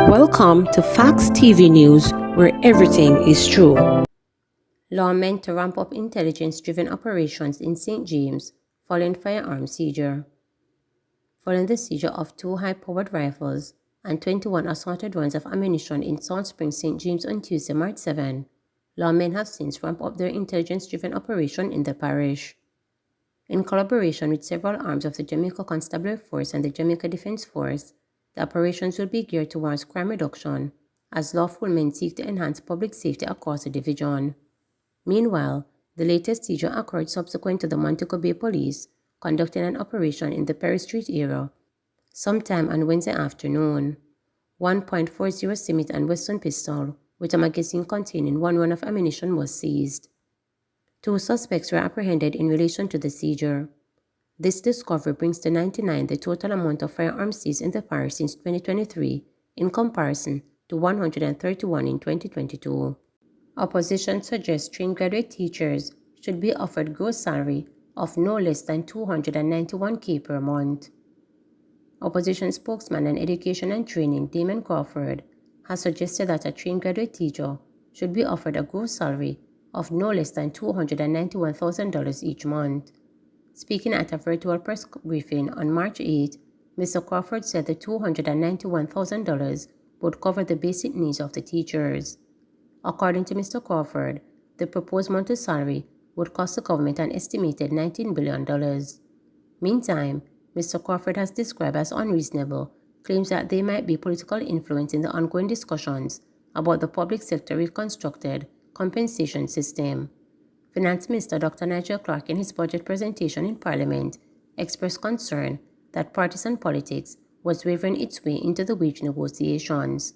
Welcome to Facts TV News, where everything is true. Lawmen to ramp up intelligence-driven operations in St. James following firearms seizure. Following the seizure of 2 high-powered rifles and 21 assorted rounds of ammunition in Salt Spring, St. James on Tuesday, March 7, lawmen have since ramped up their intelligence-driven operation in the parish. In collaboration with several arms of the Jamaica Constabulary Force and the Jamaica Defence Force, the operations will be geared towards crime reduction as lawful men seek to enhance public safety across the division. Meanwhile, the latest seizure occurred subsequent to the Montego Bay Police conducting an operation in the Perry Street area sometime on Wednesday afternoon. 1.40 Smith & Wesson pistol with a magazine containing 1 round of ammunition was seized. 2 suspects were apprehended in relation to the seizure. This discovery brings to 99 the total amount of firearms seized in the parish since 2023, in comparison to 131 in 2022. Opposition suggests trained graduate teachers should be offered gross salary of no less than $291,000 per month. Opposition spokesman on education and training, Damon Crawford, has suggested that a trained graduate teacher should be offered a gross salary of no less than $291,000 each month. Speaking at a virtual press briefing on March 8, Mr. Crawford said the $291,000 would cover the basic needs of the teachers. According to Mr. Crawford, the proposed monthly salary would cost the government an estimated $19 billion. Meantime, Mr. Crawford has described as unreasonable claims that there might be political influence in the ongoing discussions about the public sector reconstructed compensation system. Finance Minister Dr. Nigel Clark, in his budget presentation in Parliament, expressed concern that partisan politics was wavering its way into the wage negotiations.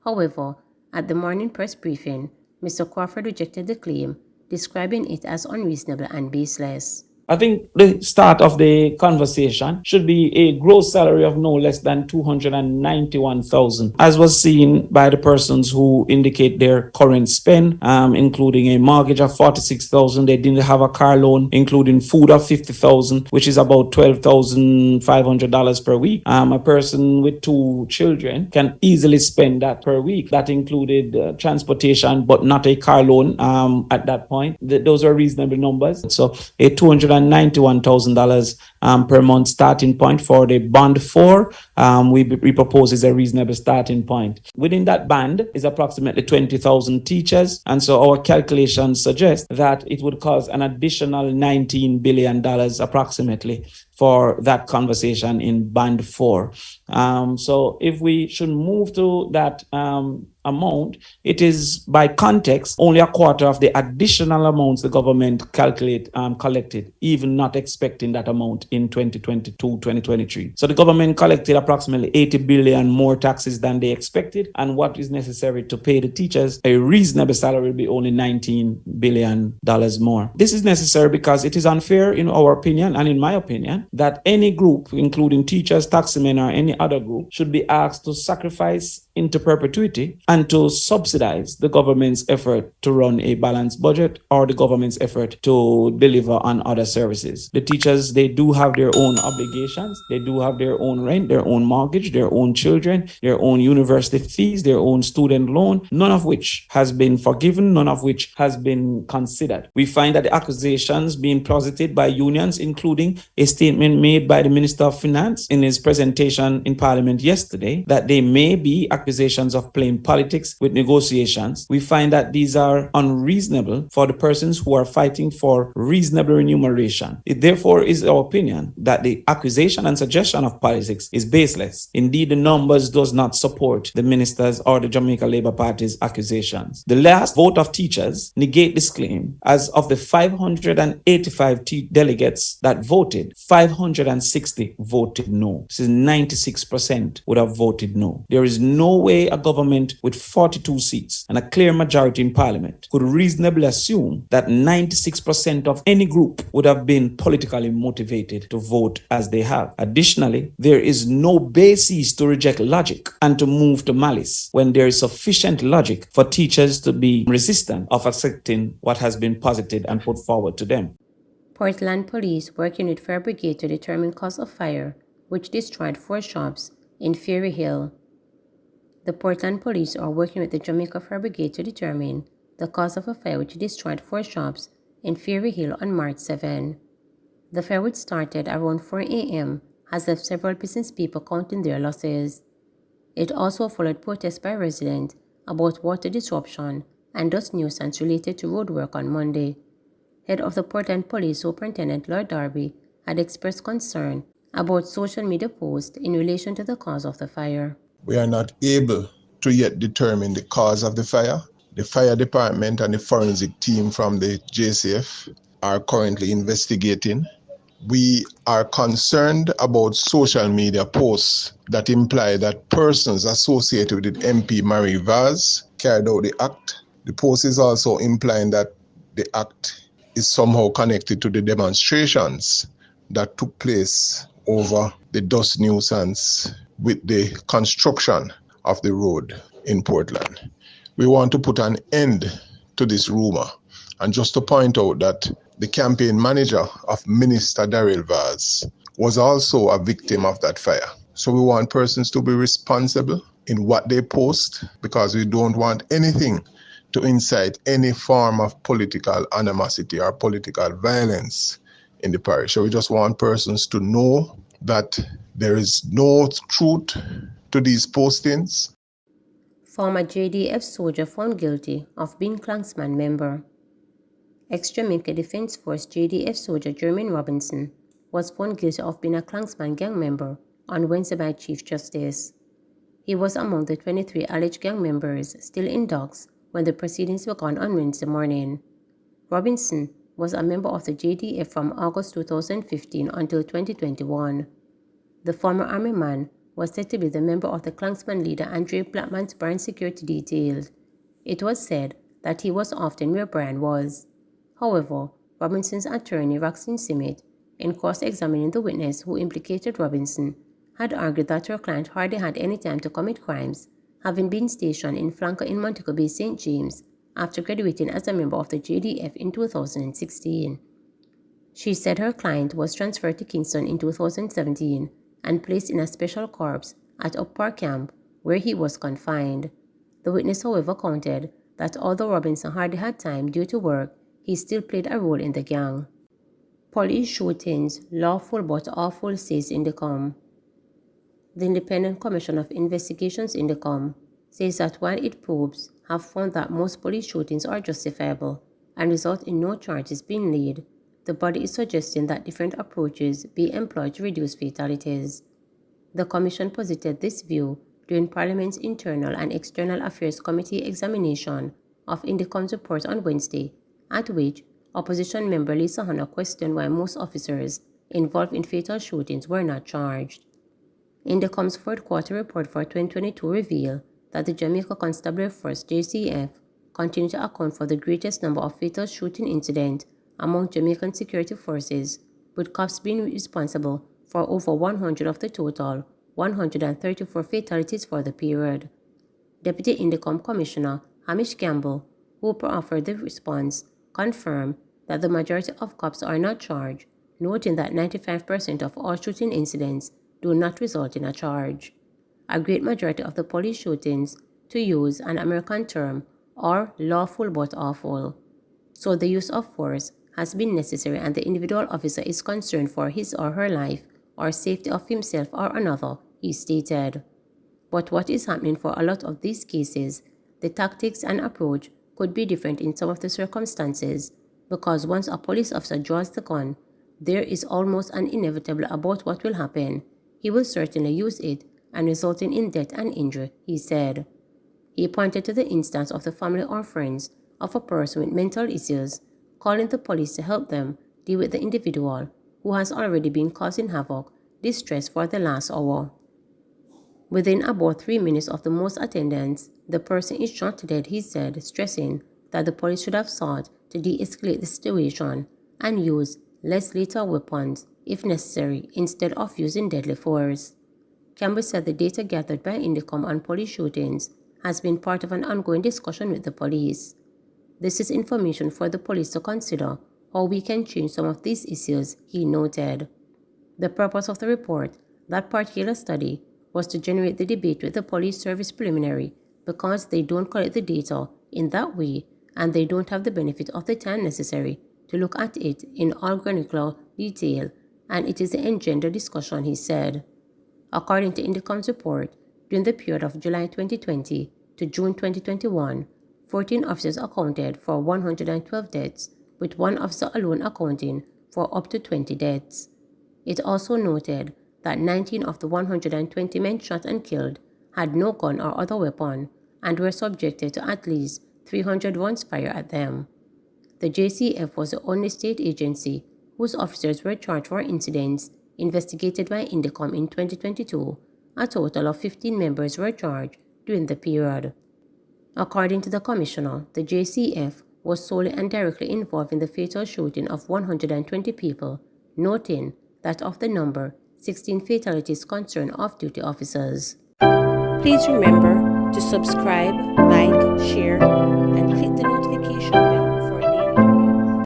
However, at the morning press briefing, Mr. Crawford rejected the claim, describing it as unreasonable and baseless. I think the start of the conversation should be a gross salary of no less than $291,000, as was seen by the persons who indicate their current spend, including a mortgage of $46,000. They didn't have a car loan, including food of $50,000, which is about $12,500 per week. A person with 2 children can easily spend that per week. That included transportation, but not a car loan at that point. Those are reasonable numbers. So a $291,000 per month starting point for the band 4, we propose is a reasonable starting point. Within that band is approximately 20,000 teachers, and so our calculations suggest that it would cost an additional $19 billion approximately for that conversation in band 4. So if we should move to that amount, it is by context only a quarter of the additional amounts the government collected, even not expecting that amount in 2022-2023. So the government collected approximately 80 billion more taxes than they expected, and what is necessary to pay the teachers a reasonable salary will be only $19 billion more. This is necessary because it is unfair, in our opinion, and in my opinion, that any group, including teachers, taximen, or any other group, should be asked to sacrifice into perpetuity and to subsidize the government's effort to run a balanced budget or the government's effort to deliver on other services. The teachers, they do have their own obligations. They do have their own rent, their own mortgage, their own children, their own university fees, their own student loan, none of which has been forgiven, none of which has been considered. We find that the accusations being posited by unions, including a statement made by the Minister of Finance in his presentation in Parliament yesterday, that they may be accusations of playing politics with negotiations. We find that these are unreasonable for the persons who are fighting for reasonable remuneration. It therefore is our opinion that the accusation and suggestion of politics is baseless. Indeed, the numbers does not support the ministers or the Jamaica Labour Party's accusations. The last vote of teachers negate this claim. As of the 585 delegates that voted, 560 voted no. This is 96% would have voted no. There is no way a government with 42 seats and a clear majority in Parliament could reasonably assume that 96% of any group would have been politically motivated to vote as they have. Additionally, there is no basis to reject logic and to move to malice when there is sufficient logic for teachers to be resistant of accepting what has been posited and put forward to them. Portland Police working with Fire Brigade to determine cause of fire, which destroyed 4 shops in Ferry Hill. The Portland police are working with the Jamaica Fire Brigade to determine the cause of a fire which destroyed 4 shops in Fairy Hill on March 7. The fire, which started around 4 a.m., has left several business people counting their losses. It also followed protests by residents about water disruption and dust nuisance related to roadwork on Monday. Head of the Portland Police Superintendent Lloyd Darby had expressed concern about social media posts in relation to the cause of the fire. We are not able to yet determine the cause of the fire. The fire department and the forensic team from the JCF are currently investigating. We are concerned about social media posts that imply that persons associated with MP Marie Vaz carried out the act. The post is also implying that the act is somehow connected to the demonstrations that took place over the dust nuisance with the construction of the road in Portland. We want to put an end to this rumor, and just to point out that the campaign manager of Minister Daryl Vaz was also a victim of that fire. So we want persons to be responsible in what they post, because we don't want anything to incite any form of political animosity or political violence in the parish. So we just want persons to know that there is no truth to these postings. Former JDF soldier found guilty of being Klansman member. Ex-Jamaica Defense Force JDF soldier Jermaine Robinson was found guilty of being a Klansman gang member on Wednesday by Chief Justice. He was among the 23 alleged gang members still in docks when the proceedings began on Wednesday morning. Robinson was a member of the JDF from August 2015 until 2021. The former army man was said to be the member of the Klansman leader Andre Blackman's Bryan security detail. It was said that he was often where Bryan was. However, Robinson's attorney Roxanne Simmet, in cross-examining the witness who implicated Robinson, had argued that her client hardly had any time to commit crimes, having been stationed in flanker in Montego Bay, St. James, after graduating as a member of the JDF in 2016. She said her client was transferred to Kingston in 2017 and placed in a special corps at Up Park Camp, where he was confined. The witness, however, counted that although Robinson hardly had time due to work, he still played a role in the gang. Police shootings, lawful but awful, says Indicom. The Independent Commission of Investigations Indicom says that while its probes have found that most police shootings are justifiable and result in no charges being laid, the body is suggesting that different approaches be employed to reduce fatalities. The Commission posited this view during Parliament's Internal and External Affairs Committee examination of Indicom's report on Wednesday, at which opposition member Lisa Hanna questioned why most officers involved in fatal shootings were not charged. Indicom's fourth quarter report for 2022 revealed that the Jamaica Constabulary Force JCF continued to account for the greatest number of fatal shooting incidents among Jamaican security forces, with cops being responsible for over 100 of the total 134 fatalities for the period. Deputy Indicom Commissioner Hamish Campbell, who offered the response, confirmed that the majority of cops are not charged, noting that 95% of all shooting incidents do not result in a charge. A great majority of the police shootings, to use an American term, are lawful but awful. So the use of force has been necessary and the individual officer is concerned for his or her life or safety of himself or another, he stated. But what is happening for a lot of these cases, the tactics and approach could be different in some of the circumstances, because once a police officer draws the gun, there is almost an inevitable about what will happen. He will certainly use it and resulting in death and injury, he said. He pointed to the instance of the family or friends of a person with mental issues calling the police to help them deal with the individual who has already been causing havoc, distress for the last hour. Within about 3 minutes of the most attendance, the person is shot to death, he said, stressing that the police should have sought to de-escalate the situation and use less lethal weapons if necessary instead of using deadly force. Campbell said the data gathered by Indicom on police shootings has been part of an ongoing discussion with the police. This is information for the police to consider how we can change some of these issues, he noted. The purpose of the report, that particular study, was to generate the debate with the police service preliminary because they don't collect the data in that way and they don't have the benefit of the time necessary to look at it in all granular detail, and it is the engender discussion, he said. According to Indicom's report, during the period of July 2020 to June 2021, 14 officers accounted for 112 deaths, with one officer alone accounting for up to 20 deaths. It also noted that 19 of the 120 men shot and killed had no gun or other weapon and were subjected to at least 300 rounds fired at them. The JCF was the only state agency whose officers were charged for incidents investigated by Indicom in 2022. A total of 15 members were charged during the period. According to the commissioner, the JCF was solely and directly involved in the fatal shooting of 120 people, noting that of the number, 16 fatalities concerned off-duty officers. Please remember to subscribe, like, share, and